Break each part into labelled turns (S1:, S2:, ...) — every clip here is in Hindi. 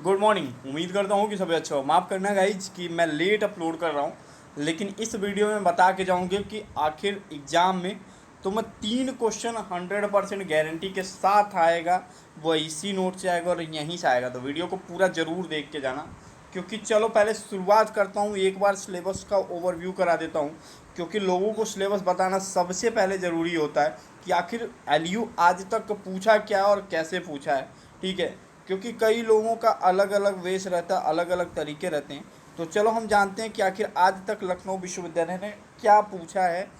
S1: Good morning. उम्मीद करता हूँ कि सभी अच्छा हो। माफ़ करना गाइज कि मैं लेट अपलोड कर रहा हूँ, लेकिन इस वीडियो में बता के जाऊँगी कि आखिर एग्ज़ाम में तुम्हें 3 क्वेश्चन 100% गारंटी के साथ आएगा, वो इसी नोट से आएगा और यहीं से आएगा। तो वीडियो को पूरा ज़रूर देख के जाना, क्योंकि चलो पहले शुरुआत करता हूँ, एक बार सिलेबस का ओवरव्यू करा देता हूँ, क्योंकि लोगों को सिलेबस बताना सबसे पहले ज़रूरी होता है कि आखिर एलयू आज तक पूछा क्या और कैसे पूछा है। ठीक है, क्योंकि कई लोगों का अलग अलग वेश रहता है, अलग अलग तरीके रहते हैं। तो चलो हम जानते हैं कि आखिर आज तक लखनऊ विश्वविद्यालय ने क्या पूछा है,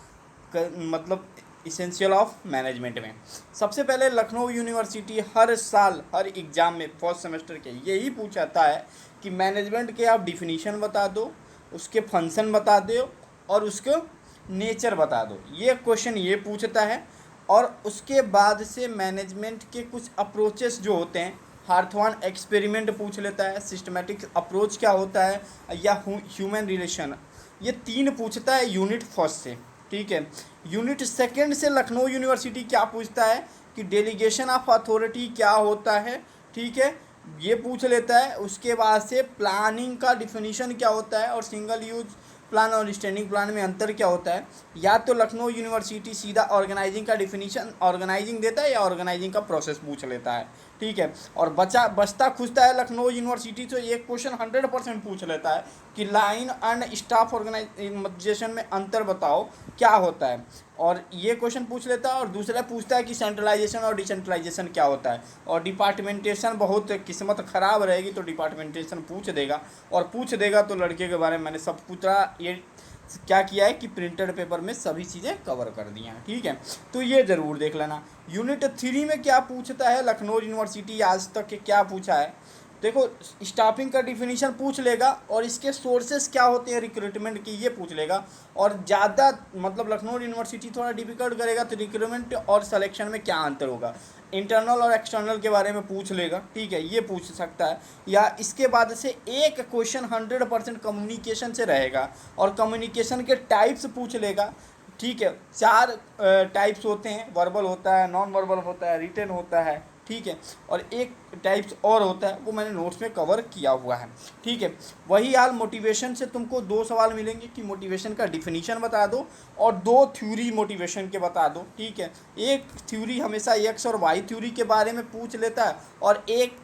S1: मतलब इसेंशियल ऑफ मैनेजमेंट में। सबसे पहले लखनऊ यूनिवर्सिटी हर साल हर एग्ज़ाम में फर्स्ट सेमेस्टर के यही पूछाता है कि मैनेजमेंट के आप डिफिनीशन बता दो, उसके फंक्शन बता दो और उसको नेचर बता दो। ये क्वेश्चन ये पूछता है। और उसके बाद से मैनेजमेंट के कुछ अप्रोचेस जो होते हैं, हार्थवान एक्सपेरिमेंट पूछ लेता है, सिस्टमेटिक अप्रोच क्या होता है, या ह्यूमन रिलेशन, ये 3 पूछता है यूनिट फर्स्ट से। ठीक है, यूनिट सेकंड से लखनऊ यूनिवर्सिटी क्या पूछता है कि डेलीगेशन ऑफ अथॉरिटी क्या होता है। ठीक है, ये पूछ लेता है। उसके बाद से प्लानिंग का डिफिनीशन क्या होता है और सिंगल यूज प्लान और स्टैंडिंग प्लान में अंतर क्या होता है। या तो लखनऊ यूनिवर्सिटी सीधा ऑर्गेनाइजिंग का डिफिनीशन ऑर्गेनाइजिंग देता है या ऑर्गेनाइजिंग का प्रोसेस पूछ लेता है। ठीक है, और बचता खुजता है लखनऊ यूनिवर्सिटी से एक क्वेश्चन 100% पूछ लेता है कि लाइन एंड स्टाफ ऑर्गेनाइजेशन में अंतर बताओ क्या होता है। और ये क्वेश्चन पूछ लेता है। और दूसरा पूछता है कि सेंट्रलाइजेशन और डिसेंट्रलाइजेशन क्या होता है। और डिपार्टमेंटेशन बहुत किस्मत ख़राब रहेगी तो डिपार्टमेंटेशन पूछ देगा। और पूछ देगा तो लड़के के बारे में मैंने सब पूछा, ये क्या किया है कि प्रिंटेड पेपर में सभी चीज़ें कवर कर दी हैं। ठीक है, तो ये ज़रूर देख लेना। यूनिट 3 में क्या पूछता है लखनऊ यूनिवर्सिटी आज तक के क्या पूछा है। देखो, स्टाफिंग का डिफिनीशन पूछ लेगा और इसके सोर्सेस क्या होते हैं रिक्रूटमेंट की, ये पूछ लेगा। और ज़्यादा मतलब लखनऊ यूनिवर्सिटी थोड़ा डिफिकल्ट करेगा तो रिक्रूटमेंट और सिलेक्शन में क्या अंतर होगा, इंटरनल और एक्सटर्नल के बारे में पूछ लेगा। ठीक है, ये पूछ सकता है। या इसके बाद से एक क्वेश्चन 100% कम्युनिकेशन से रहेगा और कम्युनिकेशन के टाइप्स पूछ लेगा। ठीक है, 4 टाइप्स होते हैं, वर्बल होता है, नॉन वर्बल होता है, रिटन होता है। ठीक है, और एक टाइप्स और होता है, वो मैंने नोट्स में कवर किया हुआ है। ठीक है, वही हाल मोटिवेशन से तुमको 2 सवाल मिलेंगे कि मोटिवेशन का डिफिनीशन बता दो और 2 थ्योरी मोटिवेशन के बता दो। ठीक है, एक थ्योरी हमेशा एक्स और वाई थ्योरी के बारे में पूछ लेता है और एक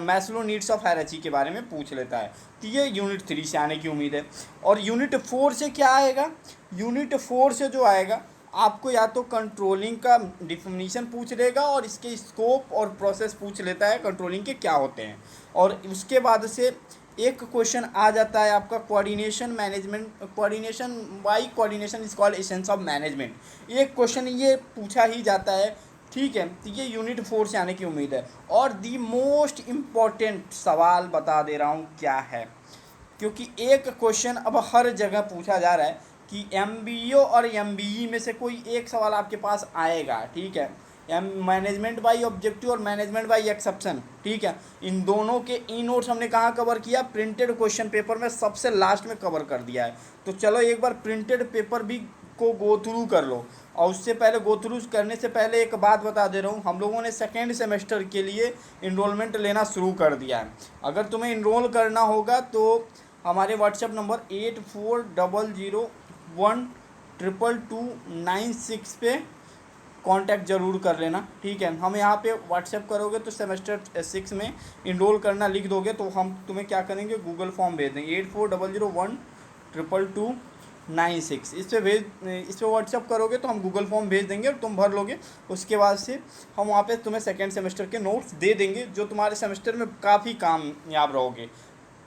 S1: मैस्लो नीड्स ऑफ हायरार्की के बारे में पूछ लेता है। तो ये यूनिट 3 से आने की उम्मीद है। और यूनिट 4 से क्या आएगा, यूनिट 4 से जो आएगा आपको या तो कंट्रोलिंग का डिफिनीशन पूछ लेगा और इसके स्कोप और प्रोसेस पूछ लेता है कंट्रोलिंग के क्या होते हैं। और उसके बाद से एक क्वेश्चन आ जाता है आपका coordination management, coordination why coordination is called essence of management. एक क्वेश्चन ये पूछा ही जाता है। ठीक है, तो ये यूनिट 4 से आने की उम्मीद है। और दी मोस्ट इम्पॉर्टेंट सवाल बता दे रहा हूँ क्या है, क्योंकि एक क्वेश्चन अब हर जगह पूछा जा रहा है कि एमबीओ और एमबीई में से कोई एक सवाल आपके पास आएगा। ठीक है, मैनेजमेंट बाई ऑब्जेक्टिव और मैनेजमेंट बाई एक्सेप्शन। ठीक है, इन दोनों के ई नोट्स हमने कहाँ कवर किया, प्रिंटेड क्वेश्चन पेपर में सबसे लास्ट में कवर कर दिया है। तो चलो एक बार प्रिंटेड पेपर भी को गो थ्रू कर लो। और उससे पहले गो थ्रू करने से पहले एक बात बता दे रहा हूँ, हम लोगों ने सेकेंड सेमेस्टर के लिए इनरोलमेंट लेना शुरू कर दिया है। अगर तुम्हें इनरोल करना होगा तो हमारे व्हाट्सएप नंबर 8400122296 पे कांटेक्ट ज़रूर कर लेना। ठीक है, हम यहाँ पे व्हाट्सएप करोगे तो सेमेस्टर 6 में इनरोल करना लिख दोगे तो हम तुम्हें क्या करेंगे, गूगल फॉर्म भेज देंगे 8400122296। इस पे व्हाट्सएप करोगे तो हम गूगल फॉर्म भेज देंगे और तुम भर लोगे। उसके बाद से हम वहाँ पे तुम्हें सेकेंड सेमेस्टर के नोट्स दे देंगे जो तुम्हारे सेमेस्टर में काफ़ी कामयाब रहोगे।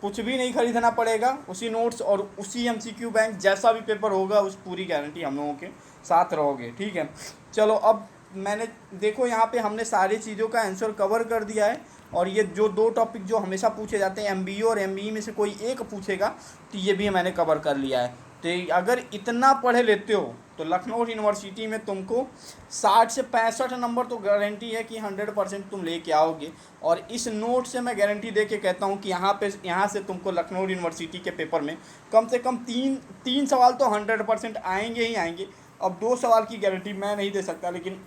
S1: कुछ भी नहीं खरीदना पड़ेगा, उसी नोट्स और उसी एमसीक्यू बैंक जैसा भी पेपर होगा उस पूरी गारंटी हम लोगों के साथ रहोगे। ठीक है, चलो अब मैंने देखो यहाँ पे हमने सारी चीज़ों का आंसर कवर कर दिया है। और ये जो 2 टॉपिक जो हमेशा पूछे जाते हैं एमबीए और एमबीई में से कोई एक पूछेगा, तो ये भी मैंने कवर कर लिया है। तो अगर इतना पढ़ लेते हो तो लखनऊ यूनिवर्सिटी में तुमको 60 से 65 नंबर तो गारंटी है कि 100% तुम लेके आओगे। और इस नोट से मैं गारंटी दे के कहता हूँ कि यहाँ से तुमको लखनऊ यूनिवर्सिटी के पेपर में कम से कम तीन सवाल तो 100% आएंगे ही आएंगे। अब 2 सवाल की गारंटी मैं नहीं दे सकता, लेकिन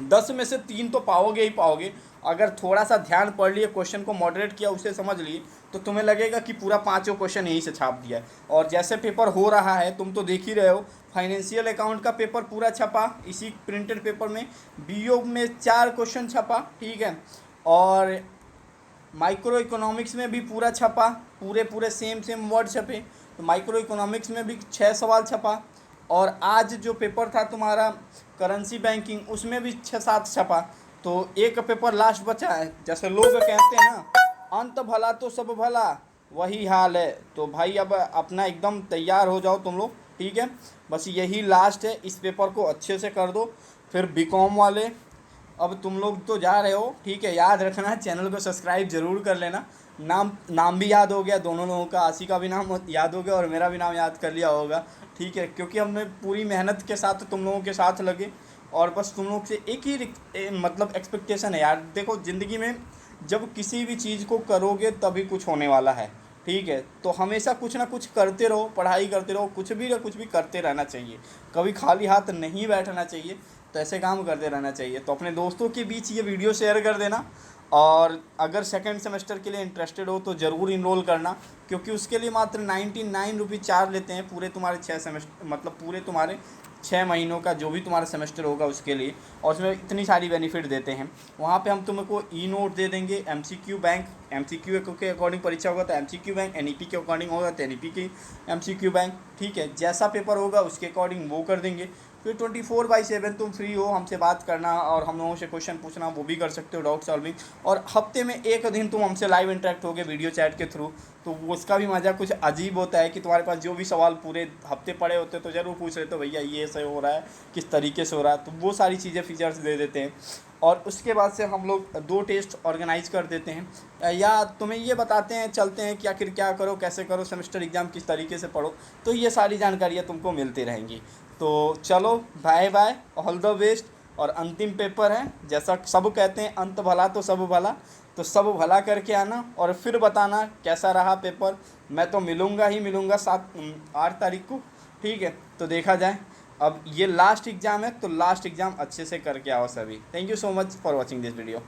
S1: 10 में से 3 तो पाओगे ही पाओगे। अगर थोड़ा सा ध्यान पढ़ लिए, क्वेश्चन को मॉडरेट किया, उसे समझ लिए, तो तुम्हें लगेगा कि पूरा 5 क्वेश्चन यहीं से छाप दिया है। और जैसे पेपर हो रहा है तुम तो देख ही रहे हो, फाइनेंशियल अकाउंट का पेपर पूरा छपा इसी प्रिंटेड पेपर में, बीओ में 4 क्वेश्चन छपा, ठीक है, और माइक्रो इकोनॉमिक्स में भी पूरा छपा, पूरे पूरे सेम सेम वर्ड छपे। तो माइक्रो इकोनॉमिक्स में भी 6 सवाल छपा। और आज जो पेपर था तुम्हारा करेंसी बैंकिंग, उसमें भी 6-7 छपा। तो एक पेपर लास्ट बचा है। जैसे लोग कहते हैं ना, अंत भला तो सब भला, वही हाल है। तो भाई अब अपना एकदम तैयार हो जाओ तुम लोग, ठीक है। बस यही लास्ट है, इस पेपर को अच्छे से कर दो। फिर बीकॉम वाले, अब तुम लोग तो जा रहे हो, ठीक है, याद रखना चैनल को सब्सक्राइब जरूर कर लेना। नाम भी याद हो गया दोनों लोगों का, आशी का भी नाम याद हो गया और मेरा भी नाम याद कर लिया होगा, ठीक है, क्योंकि हमने पूरी मेहनत के साथ तुम लोगों के साथ लगे। और बस तुम लोग से एक ही मतलब एक्सपेक्टेशन है यार। देखो ज़िंदगी में जब किसी भी चीज़ को करोगे तभी कुछ होने वाला है, ठीक है। तो हमेशा कुछ ना कुछ करते रहो, पढ़ाई करते रहो, कुछ भी ना कुछ भी करते रहना चाहिए, कभी खाली हाथ नहीं बैठना चाहिए। तो ऐसे काम करते रहना चाहिए। तो अपने दोस्तों के बीच ये वीडियो शेयर कर देना। और अगर सेकंड सेमेस्टर के लिए इंटरेस्टेड हो तो ज़रूर इनरोल करना, क्योंकि उसके लिए मात्र 99 रुपये चार्ज लेते हैं पूरे तुम्हारे 6 सेमेस्टर, मतलब पूरे तुम्हारे 6 महीनों का जो भी तुम्हारा सेमेस्टर होगा उसके लिए। और उसमें इतनी सारी बेनिफिट देते हैं। वहाँ पे हम तुमको ई नोट दे देंगे, एमसीक्यू बैंक, एमसीक्यू के अकॉर्डिंग परीक्षा होगा तो एमसीक्यू बैंक, एनईपी के अकॉर्डिंग होगा तो एनईपी की एमसीक्यू बैंक, ठीक है। जैसा पेपर होगा उसके अकॉर्डिंग वो कर देंगे। फिर 24/7 तुम फ्री हो हमसे बात करना और हम लोगों से क्वेश्चन पूछना, वो भी कर सकते हो, डाउट सॉल्विंग। और हफ्ते में एक दिन तुम हमसे लाइव इंटरेक्ट होगे वीडियो चैट के थ्रू। तो वो उसका भी मज़ा कुछ अजीब होता है कि तुम्हारे पास जो भी सवाल पूरे हफ्ते पड़े होते तो ज़रूर पूछ रहे, तो भैया ये सही हो रहा है, किस तरीके से हो रहा है। तो वो सारी चीज़ें फीचर्स दे देते हैं। और उसके बाद से हम लोग 2 टेस्ट ऑर्गेनाइज कर देते हैं, या तुम्हें ये बताते हैं चलते हैं कि आखिर क्या करो, कैसे करो, सेमेस्टर एग्ज़ाम किस तरीके से पढ़ो। तो ये सारी जानकारियाँ तुमको मिलती रहेंगी। तो चलो bye bye, all the best. और अंतिम पेपर है, जैसा सब कहते हैं अंत भला तो सब भला, तो सब भला करके आना और फिर बताना कैसा रहा पेपर। मैं तो मिलूँगा ही मिलूँगा 8 तारीख को, ठीक है। तो देखा जाए, अब ये लास्ट एग्ज़ाम है तो लास्ट एग्ज़ाम अच्छे से करके आओ सभी। Thank you so much for watching this video.